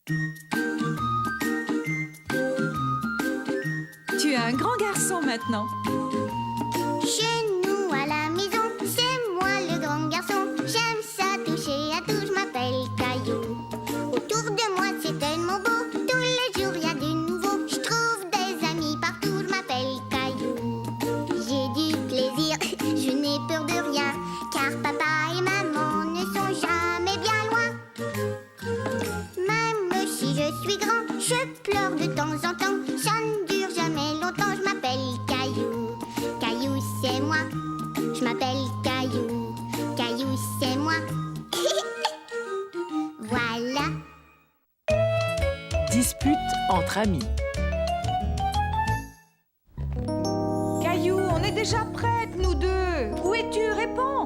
Tu es un grand garçon maintenant. Chez nous à la maison, c'est moi le grand garçon. J'aime ça toucher à tout, je m'appelle Caillou. Autour de moi c'est tellement beau, tous les jours il y a du nouveau. Je trouve des amis partout, je m'appelle Caillou. J'ai du plaisir, je n'ai peur de rien, car papa et maman ne sont jamais bien loin. Même si je suis grand, je pleure de temps en temps. Ça ne dure jamais longtemps, je m'appelle Caillou. Caillou c'est moi, je m'appelle Caillou. Caillou c'est moi. Voilà. Dispute entre amis. Caillou, on est déjà prêtes, nous deux. Où es-tu? Réponds.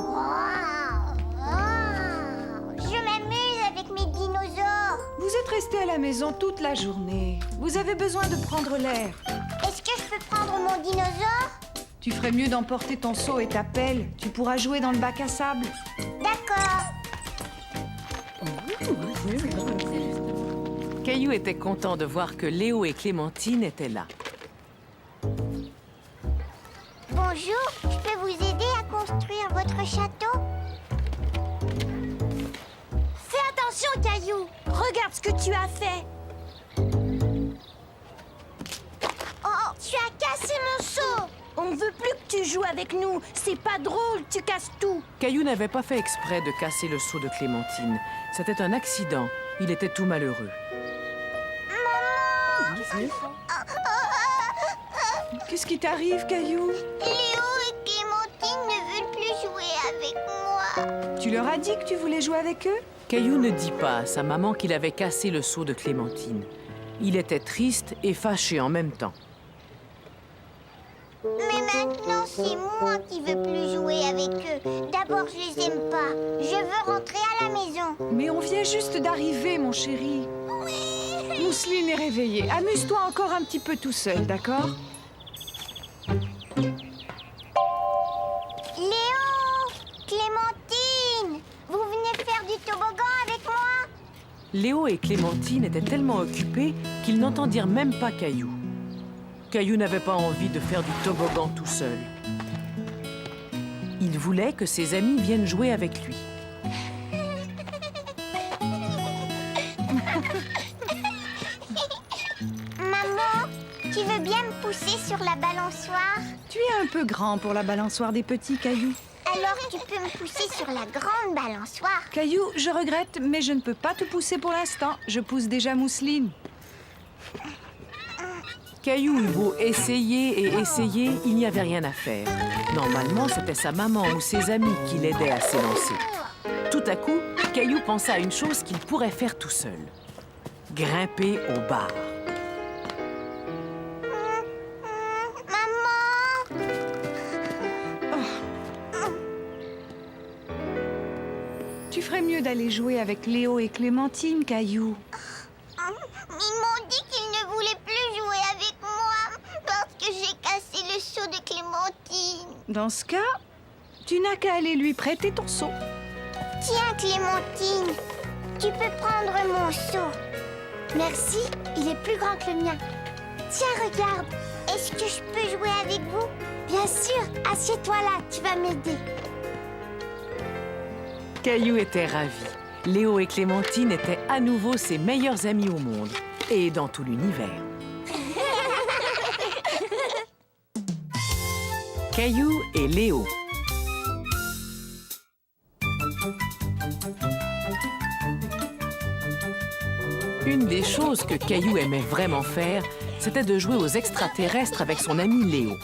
Je m'amuse avec mes dinosaures. Vous êtes restés à la maison toute la journée. Vous avez besoin de prendre l'air. Est-ce que je peux prendre mon dinosaure? Tu ferais mieux d'emporter ton seau et ta pelle. Tu pourras jouer dans le bac à sable. D'accord. Caillou était content de voir que Léo et Clémentine étaient là. Bonjour, je peux vous aider à construire votre château? Fais attention, Caillou. Regarde ce que tu as fait. Oh, tu as cassé mon seau. On ne veut plus que tu joues avec nous. C'est pas drôle, tu casses tout. Caillou n'avait pas fait exprès de casser le seau de Clémentine. C'était un accident. Il était tout malheureux. Qu'est-ce qui t'arrive, Caillou? Léo et Clémentine ne veulent plus jouer avec moi. Tu leur as dit que tu voulais jouer avec eux? Caillou ne dit pas à sa maman qu'il avait cassé le seau de Clémentine. Il était triste et fâché en même temps. Mais maintenant, c'est moi qui veux plus jouer avec eux. D'abord, je les aime pas. Je veux rentrer à la maison. Mais on vient juste d'arriver, mon chéri. Oui. Mousseline est réveillée. Amuse-toi encore un petit peu tout seul, d'accord? Léo, Clémentine, vous venez faire du toboggan avec moi? Léo et Clémentine étaient tellement occupés qu'ils n'entendirent même pas Caillou. Caillou n'avait pas envie de faire du toboggan tout seul. Il voulait que ses amis viennent jouer avec lui. Maman, tu veux bien me pousser sur la balançoire? Tu es un peu grand pour la balançoire des petits, Caillou. Alors tu peux me pousser sur la grande balançoire? Caillou, je regrette, mais je ne peux pas te pousser pour l'instant. Je pousse déjà Mousseline. Caillou eut beau essayer et essayer, il n'y avait rien à faire. Normalement, c'était sa maman ou ses amis qui l'aidaient à s'élancer. Tout à coup, Caillou pensa à une chose qu'il pourrait faire tout seul. Grimper au bar. Maman! Tu ferais mieux d'aller jouer avec Léo et Clémentine, Caillou. Ils m'ont dit qu'ils ne voulaient plus jouer avec moi parce que j'ai cassé le seau de Clémentine. Dans ce cas, tu n'as qu'à aller lui prêter ton seau. Tiens, Clémentine, tu peux prendre mon seau. Merci, il est plus grand que le mien. Tiens, regarde. Est-ce que je peux jouer avec vous? Bien sûr, assieds-toi là, tu vas m'aider. Caillou était ravi. Léo et Clémentine étaient à nouveau ses meilleurs amis au monde et dans tout l'univers. Caillou et Léo. Une des choses que Caillou aimait vraiment faire, c'était de jouer aux extraterrestres avec son ami Léo.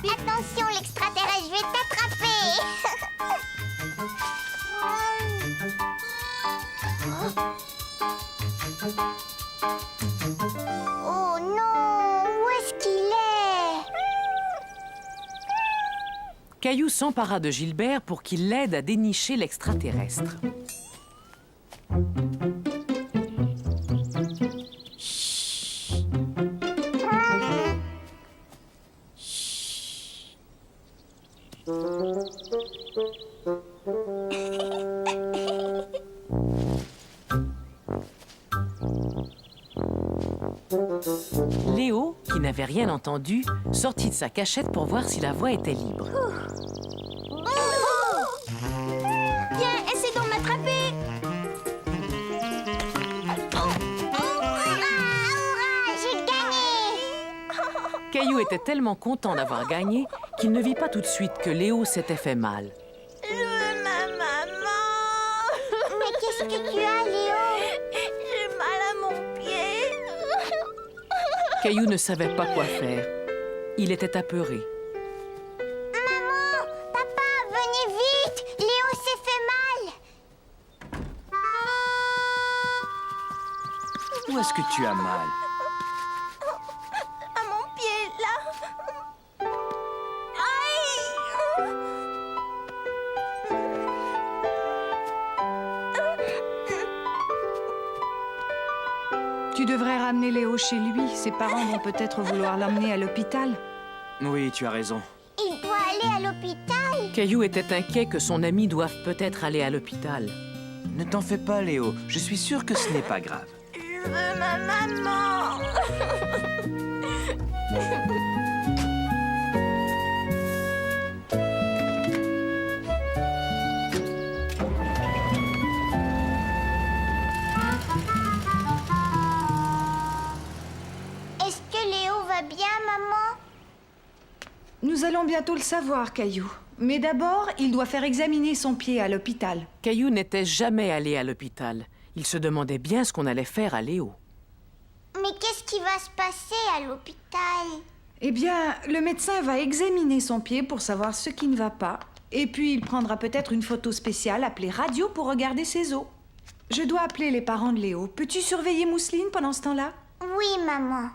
Attention, l'extraterrestre, je vais t'attraper. Oh non, où est-ce qu'il est? Caillou s'empara de Gilbert pour qu'il l'aide à dénicher l'extraterrestre. Léo, qui n'avait rien entendu, sortit de sa cachette pour voir si la voie était libre. Viens, essaie d'en m'attraper. Hurrah, j'ai gagné! Caillou était tellement content d'avoir gagné qu'il ne vit pas tout de suite que Léo s'était fait mal. Je veux ma maman. Mais qu'est-ce que tu as, Léo? J'ai mal à mon pied. Caillou ne savait pas quoi faire. Il était apeuré. Maman, papa, venez vite! Léo s'est fait mal! Où est-ce que tu as mal? À mon pied, là. Aïe! Tu devrais ramener Léo chez lui. Ses parents vont peut-être vouloir l'emmener à l'hôpital. Oui, tu as raison. Il doit aller à l'hôpital! Caillou était inquiet que son ami doive peut-être aller à l'hôpital. Ne t'en fais pas, Léo. Je suis sûr que ce n'est pas grave. Je veux ma maman. Est-ce que Léo va bien, maman? Nous allons bientôt le savoir, Caillou. Mais d'abord, il doit faire examiner son pied à l'hôpital. Caillou n'était jamais allé à l'hôpital. Il se demandait bien ce qu'on allait faire à Léo. Mais qu'est-ce qui va se passer à l'hôpital? Eh bien, le médecin va examiner son pied pour savoir ce qui ne va pas. Et puis, il prendra peut-être une photo spéciale appelée radio pour regarder ses os. Je dois appeler les parents de Léo. Peux-tu surveiller Mousseline pendant ce temps-là? Oui, maman.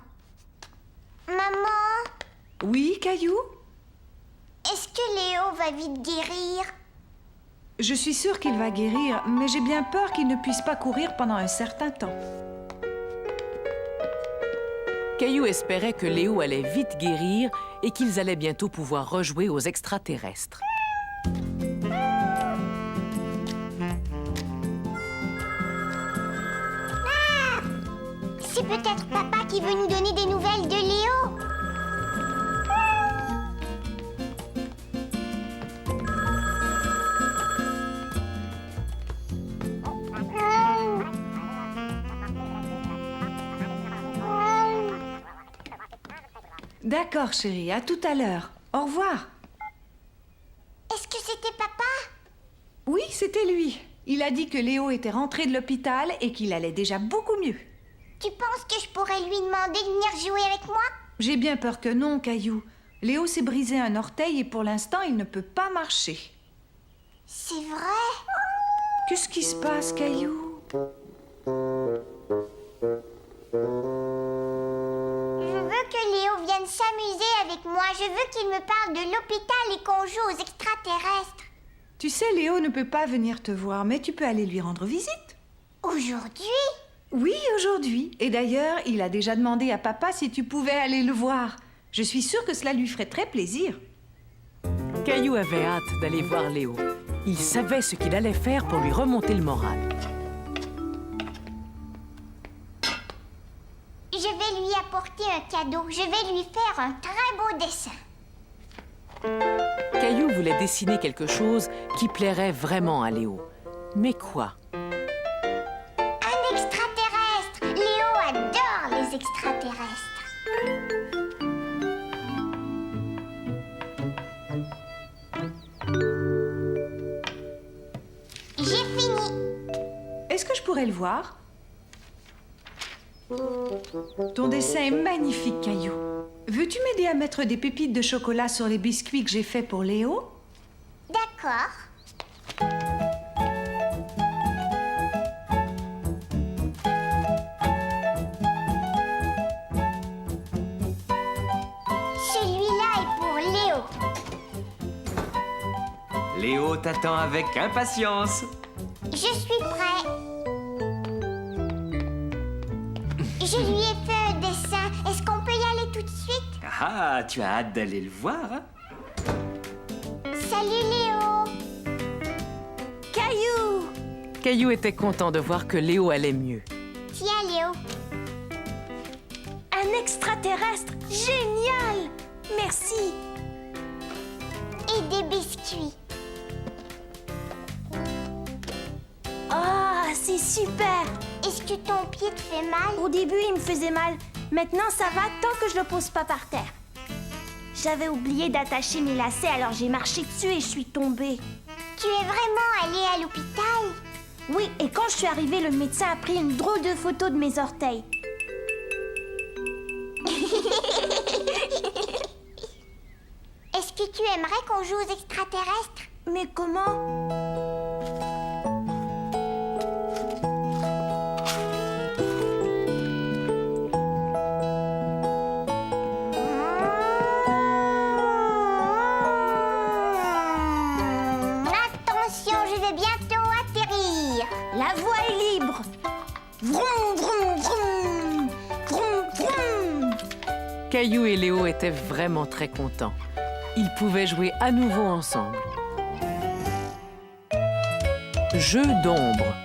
Maman, Oui, Caillou? est-ce que Léo va vite guérir? Je suis sûre qu'il va guérir, mais j'ai bien peur qu'il ne puisse pas courir pendant un certain temps. Caillou espérait que Léo allait vite guérir et qu'ils allaient bientôt pouvoir rejouer aux extraterrestres. C'est peut-être papa qui veut nous donner des nouvelles de Léo. D'accord, chérie, à tout à l'heure. Au revoir. Est-ce que c'était papa? Oui, c'était lui. Il a dit que Léo était rentré de l'hôpital et qu'il allait déjà beaucoup mieux. Tu penses que je pourrais lui demander de venir jouer avec moi? J'ai bien peur que non, Caillou. Léo s'est brisé un orteil et pour l'instant, il ne peut pas marcher. C'est vrai? Qu'est-ce qui se passe, Caillou? Je veux que Léo vienne s'amuser avec moi. Je veux qu'il me parle de l'hôpital et qu'on joue aux extraterrestres. Tu sais, Léo ne peut pas venir te voir, mais tu peux aller lui rendre visite. Aujourd'hui? Oui, aujourd'hui. Et d'ailleurs, il a déjà demandé à papa si tu pouvais aller le voir. Je suis sûre que cela lui ferait très plaisir. Caillou avait hâte d'aller voir Léo. Il savait ce qu'il allait faire pour lui remonter le moral. Je vais lui apporter un cadeau. Je vais lui faire un très beau dessin. Caillou voulait dessiner quelque chose qui plairait vraiment à Léo. Mais quoi? Un extraterrestre. Léo adore les extraterrestres. J'ai fini. Est-ce que je pourrais le voir? Ton dessin est magnifique, Caillou. Veux-tu m'aider à mettre des pépites de chocolat sur les biscuits que j'ai faits pour Léo? D'accord. Celui-là est pour Léo. Léo t'attend avec impatience. Je suis prêt. Je lui ai fait un dessin. Est-ce qu'on peut y aller tout de suite? Ah, tu as hâte d'aller le voir, hein? Salut Léo. Caillou! Caillou était content de voir que Léo allait mieux. Tiens Léo. Un extraterrestre! Génial! Merci! Et des biscuits. Ah, c'est super! Est-ce que ton pied te fait mal? Au début, il me faisait mal. Maintenant, ça va tant que je le pose pas par terre. J'avais oublié d'attacher mes lacets, alors j'ai marché dessus et je suis tombée. Tu es vraiment allée à l'hôpital? Oui, et quand je suis arrivée, le médecin a pris une drôle de photo de mes orteils. Est-ce que tu aimerais qu'on joue aux extraterrestres? Mais comment? Attention, je vais bientôt atterrir. La voie est libre. Vroom, vroom, vroom. Vroom, vroom. Caillou et Léo étaient vraiment très contents. Ils pouvaient jouer à nouveau ensemble. Jeu d'ombre.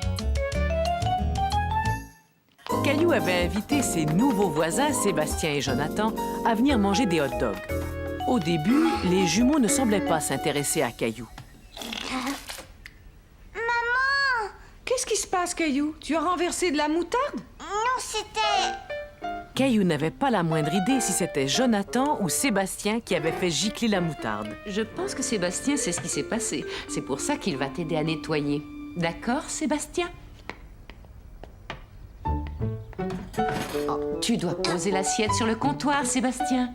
Caillou avait invité ses nouveaux voisins, Sébastien et Jonathan, à venir manger des hot dogs. Au début, les jumeaux ne semblaient pas s'intéresser à Caillou. Maman! Qu'est-ce qui se passe, Caillou? Tu as renversé de la moutarde? Non, c'était... Caillou n'avait pas la moindre idée si c'était Jonathan ou Sébastien qui avait fait gicler la moutarde. Je pense que Sébastien sait ce qui s'est passé. C'est pour ça qu'il va t'aider à nettoyer. D'accord, Sébastien? Oh, tu dois poser l'assiette sur le comptoir, Sébastien.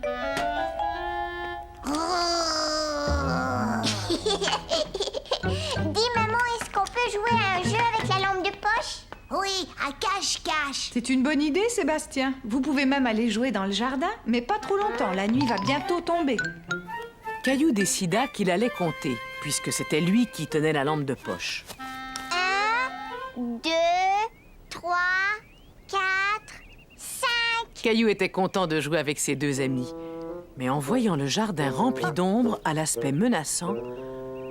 Dis, maman, est-ce qu'on peut jouer à un jeu avec la lampe de poche? Oui, à cache-cache. C'est une bonne idée, Sébastien. Vous pouvez même aller jouer dans le jardin, mais pas trop longtemps. La nuit va bientôt tomber. Caillou décida qu'il allait compter, puisque c'était lui qui tenait la lampe de poche. 1, 2, 3, 4, 5. Caillou était content de jouer avec ses deux amis. Mais en voyant le jardin rempli d'ombre, à l'aspect menaçant,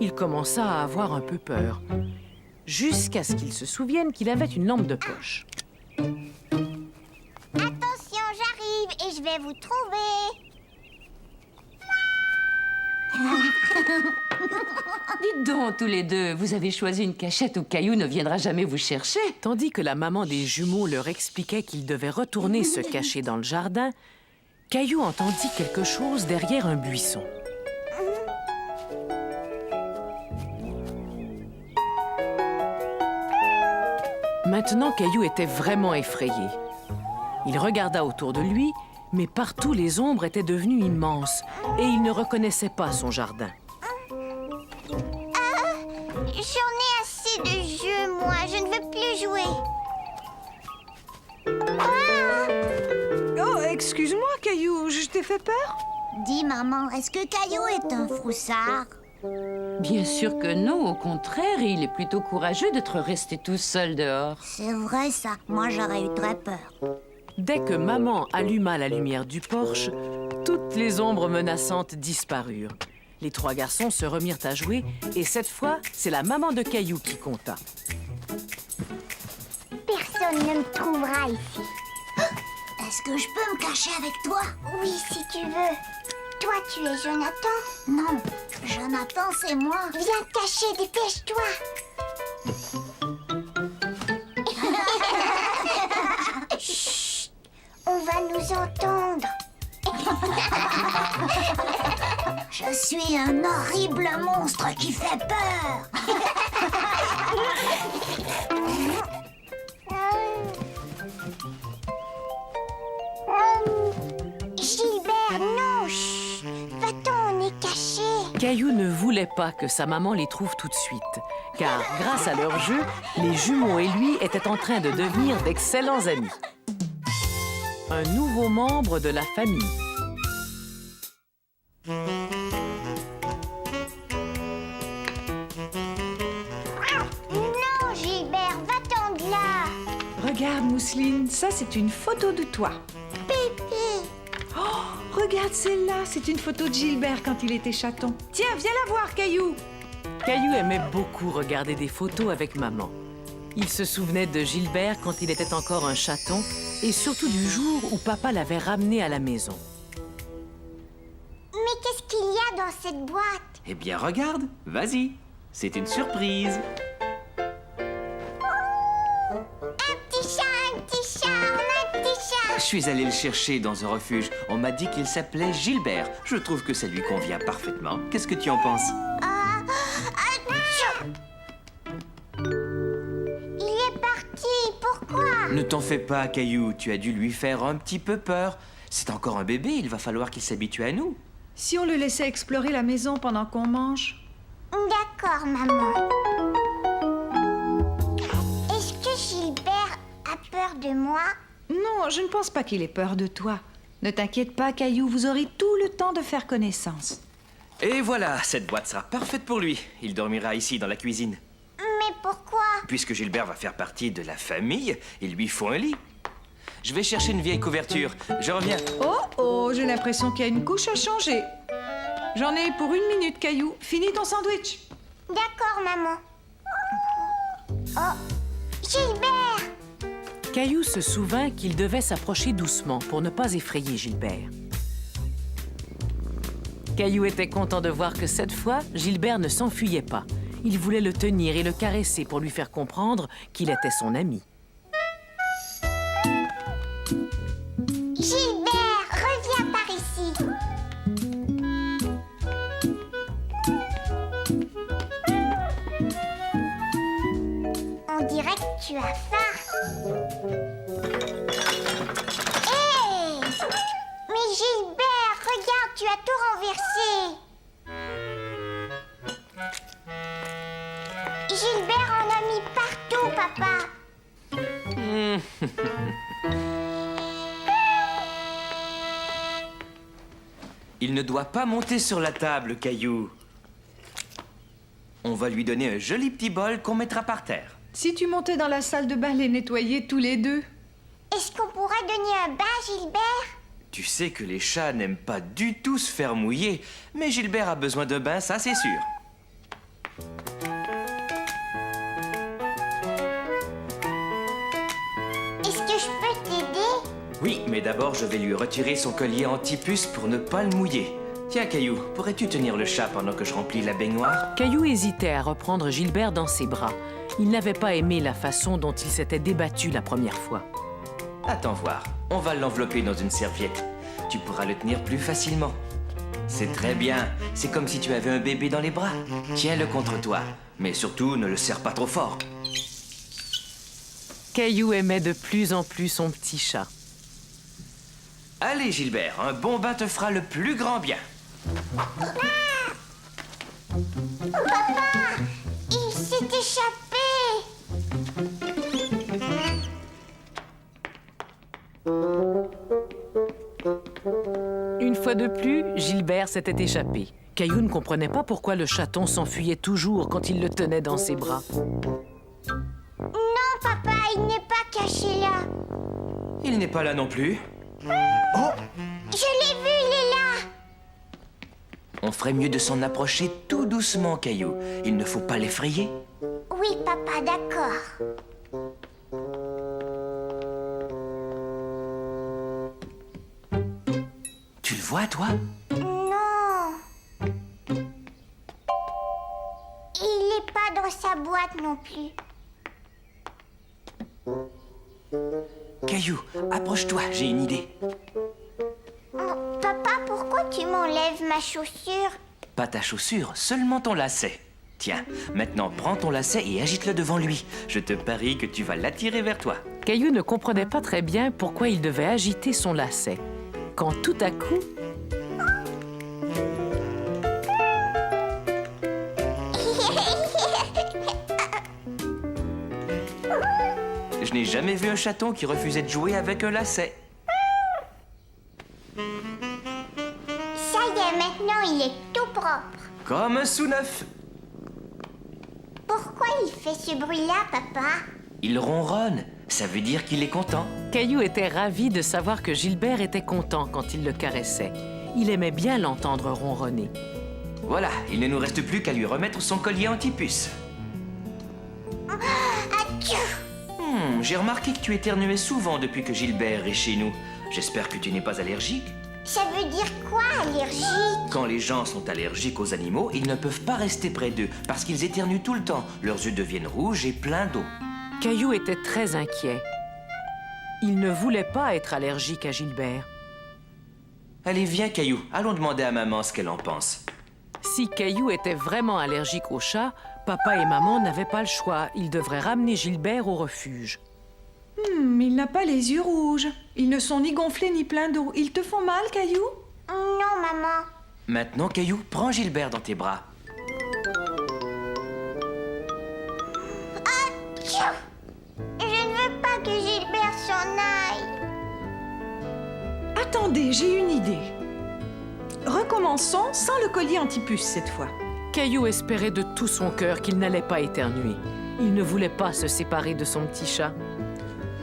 il commença à avoir un peu peur. Jusqu'à ce qu'il se souvienne qu'il avait une lampe de poche. Attention, j'arrive et je vais vous trouver. Dites donc, tous les deux, vous avez choisi une cachette où Caillou ne viendra jamais vous chercher. Tandis que la maman des jumeaux leur expliquait qu'ils devaient retourner se cacher dans le jardin, Caillou entendit quelque chose derrière un buisson. Maintenant, Caillou était vraiment effrayé. Il regarda autour de lui, mais partout les ombres étaient devenues immenses et il ne reconnaissait pas son jardin. J'en ai assez de jeux, moi. Je ne veux plus jouer. Oh, excuse-moi, Caillou, je t'ai fait peur? Dis, maman, est-ce que Caillou est un froussard? Bien sûr que non, au contraire, il est plutôt courageux d'être resté tout seul dehors. C'est vrai, ça. Moi, j'aurais eu très peur. Dès que maman alluma la lumière du porche, toutes les ombres menaçantes disparurent. Les trois garçons se remirent à jouer et cette fois, c'est la maman de Caillou qui compta. Personne ne me trouvera ici. Est-ce que je peux me cacher avec toi? Oui, si tu veux. Toi, tu es Jonathan? Non, Jonathan, c'est moi. Viens te cacher, dépêche-toi. Chut, on va nous entendre. Je suis un horrible monstre qui fait peur. Gilbert, non, chut. Va-t'en, on est caché. Caillou ne voulait pas que sa maman les trouve tout de suite, car grâce à leur jeu, les jumeaux et lui étaient en train de devenir d'excellents amis. Un nouveau membre de la famille. Non, Gilbert, va-t'en de là. Regarde, Mousseline, ça c'est une photo de toi. Pipi. Oh, regarde celle-là, c'est une photo de Gilbert quand il était chaton. Tiens, viens la voir, Caillou. Caillou aimait beaucoup regarder des photos avec maman. Il se souvenait de Gilbert quand il était encore un chaton et surtout du jour où papa l'avait ramené à la maison. Mais qu'est-ce qu'il y a dans cette boîte? Eh bien, regarde, vas-y. C'est une surprise. Un petit chat, on a un petit chat. Je suis allé le chercher dans un refuge. On m'a dit qu'il s'appelait Gilbert. Je trouve que ça lui convient parfaitement. Qu'est-ce que tu en penses? Il est parti, pourquoi? Ne t'en fais pas, Caillou. Tu as dû lui faire un petit peu peur. C'est encore un bébé, il va falloir qu'il s'habitue à nous. Si on le laissait explorer la maison pendant qu'on mange. D'accord, maman. Est-ce que Gilbert a peur de moi? Non, je ne pense pas qu'il ait peur de toi. Ne t'inquiète pas, Caillou, vous aurez tout le temps de faire connaissance. Et voilà, cette boîte sera parfaite pour lui. Il dormira ici, dans la cuisine. Mais pourquoi? Puisque Gilbert va faire partie de la famille, il lui faut un lit. Je vais chercher une vieille couverture. Je reviens. Oh, j'ai l'impression qu'il y a une couche à changer. J'en ai pour 1 minute, Caillou. Finis ton sandwich. D'accord, maman. Oh, Gilbert! Caillou se souvint qu'il devait s'approcher doucement pour ne pas effrayer Gilbert. Caillou était content de voir que cette fois, Gilbert ne s'enfuyait pas. Il voulait le tenir et le caresser pour lui faire comprendre qu'il était son ami. Gilbert, reviens par ici. On dirait que tu as faim. Hé! Mais Gilbert, regarde, tu as tout renversé. Gilbert en a mis partout, papa. Il ne doit pas monter sur la table, Caillou. On va lui donner un joli petit bol qu'on mettra par terre. Si tu montais dans la salle de bain les nettoyer tous les deux. Est-ce qu'on pourrait donner un bain, Gilbert? Tu sais que les chats n'aiment pas du tout se faire mouiller, mais Gilbert a besoin de bain, ça c'est sûr. Est-ce que je peux t'aider? Oui, mais d'abord je vais lui retirer son collier anti-puce pour ne pas le mouiller. Tiens, Caillou, pourrais-tu tenir le chat pendant que je remplis la baignoire? Caillou hésitait à reprendre Gilbert dans ses bras. Il n'avait pas aimé la façon dont il s'était débattu la première fois. Attends voir, on va l'envelopper dans une serviette. Tu pourras le tenir plus facilement. C'est très bien, c'est comme si tu avais un bébé dans les bras. Tiens-le contre toi, mais surtout ne le serre pas trop fort. Caillou aimait de plus en plus son petit chat. Allez Gilbert, un bon bain te fera le plus grand bien. Papa, il s'est échappé. Une fois de plus, Gilbert s'était échappé. Caillou ne comprenait pas pourquoi le chaton s'enfuyait toujours quand il le tenait dans ses bras. Non, papa, il n'est pas caché là. Il n'est pas là non plus. Je l'ai vu, il est là. On ferait mieux de s'en approcher tout doucement, Caillou. Il ne faut pas l'effrayer. Oui, papa, d'accord. Tu le vois, toi? Non. Il n'est pas dans sa boîte non plus. Caillou, approche-toi, j'ai une idée. Oh, papa, pourquoi tu m'enlèves ma chaussure? Pas ta chaussure, seulement ton lacet. Tiens, maintenant prends ton lacet et agite-le devant lui. Je te parie que tu vas l'attirer vers toi. Caillou ne comprenait pas très bien pourquoi il devait agiter son lacet. Quand tout à coup, Je n'ai jamais vu un chaton qui refusait de jouer avec un lacet. Ça y est, maintenant il est tout propre. Comme un sous-neuf. Pourquoi il fait ce bruit-là, papa? Il ronronne, ça veut dire qu'il est content. Caillou était ravi de savoir que Gilbert était content quand il le caressait. Il aimait bien l'entendre ronronner. Voilà, il ne nous reste plus qu'à lui remettre son collier anti-puce. Atchou! J'ai remarqué que tu éternuais souvent depuis que Gilbert est chez nous. J'espère que tu n'es pas allergique. Ça veut dire quoi, allergique? Quand les gens sont allergiques aux animaux, ils ne peuvent pas rester près d'eux parce qu'ils éternuent tout le temps. Leurs yeux deviennent rouges et pleins d'eau. Caillou était très inquiet. Il ne voulait pas être allergique à Gilbert. Allez, viens, Caillou. Allons demander à maman ce qu'elle en pense. Si Caillou était vraiment allergique aux chats, papa et maman n'avaient pas le choix. Ils devraient ramener Gilbert au refuge. Il n'a pas les yeux rouges. Ils ne sont ni gonflés ni pleins d'eau. Ils te font mal, Caillou? Non, maman. Maintenant, Caillou, prends Gilbert dans tes bras. Tchou! Je ne veux pas que Gilbert s'en aille. Attendez, j'ai une idée. Recommençons sans le collier antipuce cette fois. Caillou espérait de tout son cœur qu'il n'allait pas éternuer. Il ne voulait pas se séparer de son petit chat.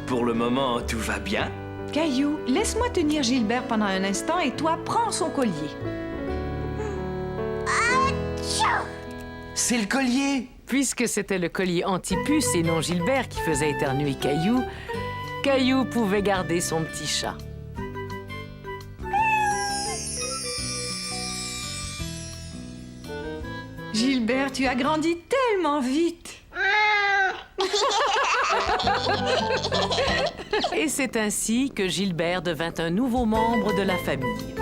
Pour le moment, tout va bien. Caillou, laisse-moi tenir Gilbert pendant un instant et toi, prends son collier. Tchou! C'est le collier! Puisque c'était le collier antipuce et non Gilbert qui faisait éternuer Caillou, Caillou pouvait garder son petit chat. Gilbert, tu as grandi tellement vite. Et c'est ainsi que Gilbert devint un nouveau membre de la famille.